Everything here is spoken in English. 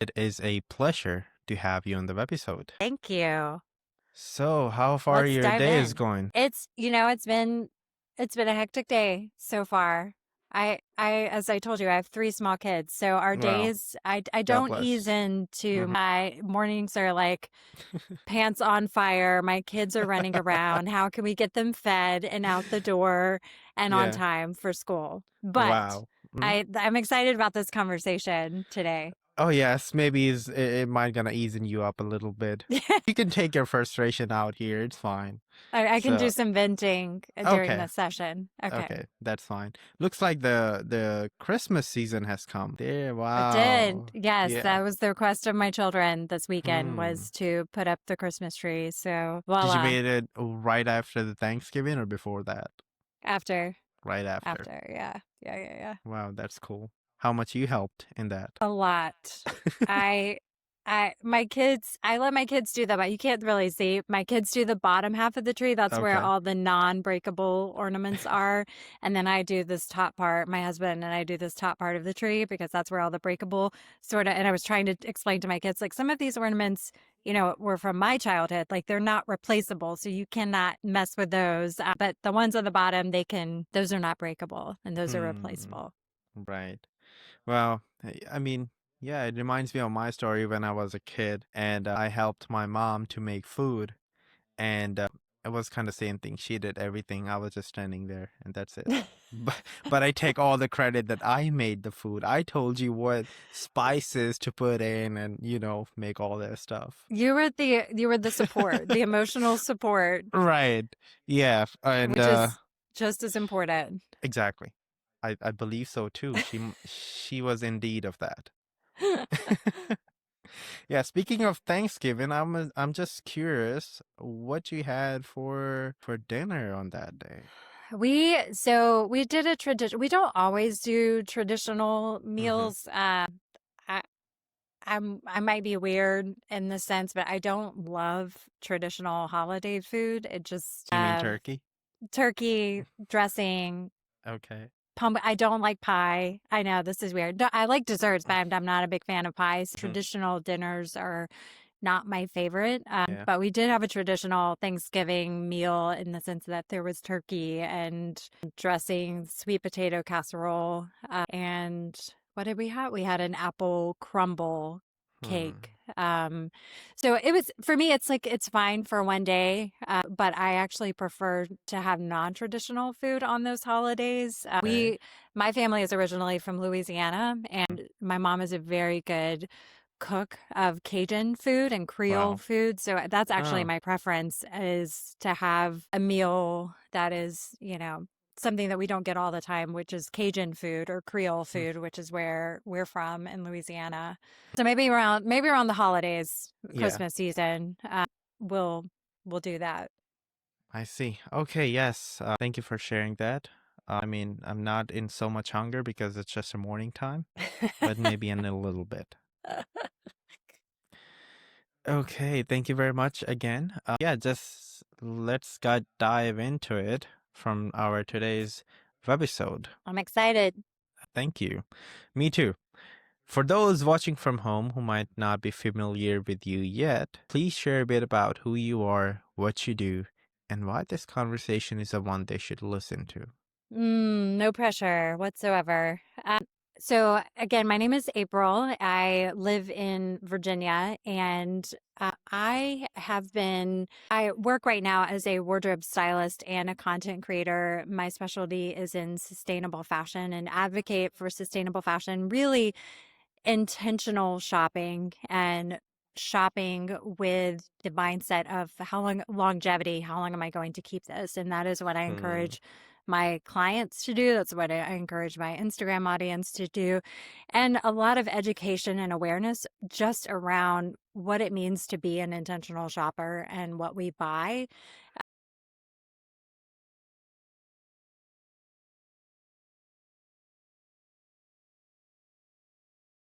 It is a pleasure to have you on the episode. Thank you. So, how far Let's your dive day is in. going? It's been a hectic day so far. As I told you, I have three small kids. So our Well, days, I God don't ease bless. into Hmm. my mornings are like pants on fire. My kids are running around. How can we get them fed and out the door and on Yeah. time for school? But Wow. Mhm. I'm excited about this conversation today. Oh yes, maybe it might gonna easing you up a little bit. You can take your frustration out here. It's fine. I can do So, some venting during okay, this session. Okay. okay, that's fine. Looks like the Christmas season has come. There, It did. wow. Yes, Yeah. that was the request of my children this weekend Hmm. was to put up the Christmas tree. So Did you voila. made it right after the Thanksgiving or before that? After, Right after. yeah. Yeah, yeah, yeah. Wow, that's cool. How much you helped in that? A lot. I I let my kids do that, but you can't really see. My kids do the bottom half of the tree. That's where Okay. all the non-breakable ornaments are. And then I do this top part, my husband and I do this top part of the tree because that's where all the breakable sort of, and I was trying to explain to my kids, like some of these ornaments, were from my childhood. Like they're not replaceable. So you cannot mess with those. But the ones on the bottom, those are not breakable and those are Hmm. replaceable. Right. Well, I mean, yeah, it reminds me of my story when I was a kid and I helped my mom to make food and it was kind of same thing. She did everything. I was just standing there and that's it. But I take all the credit that I made the food. I told you what spices to put in and make all that stuff. You were the support, the emotional support, Right. Yeah. And which is just as important. exactly. I believe so too. She was indeed of that. Yeah, speaking of Thanksgiving, I'm just curious what you had for dinner on that day. We did a tradition. We don't always do traditional Mm-hmm. meals. I I might be weird in the sense, but I don't love traditional holiday food. It just You mean turkey? turkey dressing. Okay. I don't like pie. I know this is weird. No, I like desserts, but I'm not a big fan of pies. Mhm. Traditional dinners are not my favorite. Yeah. But we did have a traditional Thanksgiving meal in the sense that there was turkey and dressing, sweet potato casserole, and what did we have? We had an apple crumble Hmm. cake. So it was for me. It's like it's fine for one day, but I actually prefer to have non-traditional food on those holidays. Okay. My family is originally from Louisiana, and my mom is a very good cook of Cajun food and Creole Wow. food. So that's actually Oh. my preference is to have a meal that is, something that we don't get all the time, which is Cajun food or Creole Mm. food, which is where we're from in Louisiana. So maybe around the holidays, Yeah, Christmas season, we'll we'll do that. I see. Okay, yes. Thank you for sharing that. I mean, I'm not in so much hunger because it's just a morning time, but maybe in a little bit. Okay, thank you very much again. Yeah, just let's get dive into it from our today's webisode. I'm excited. Thank you. Me too. For those watching from home who might not be familiar with you yet, please share a bit about who you are, what you do, and why this conversation is the one they should listen to. No pressure whatsoever. So again, my name is April. I live in Virginia and I work right now as a wardrobe stylist and a content creator. My specialty is in sustainable fashion and advocate for sustainable fashion, really intentional shopping and shopping with the mindset of longevity, how long am I going to keep this? And that is what I Hmm. encourage my clients to do. That's what I encourage my Instagram audience to do. And a lot of education and awareness just around what it means to be an intentional shopper and what we buy.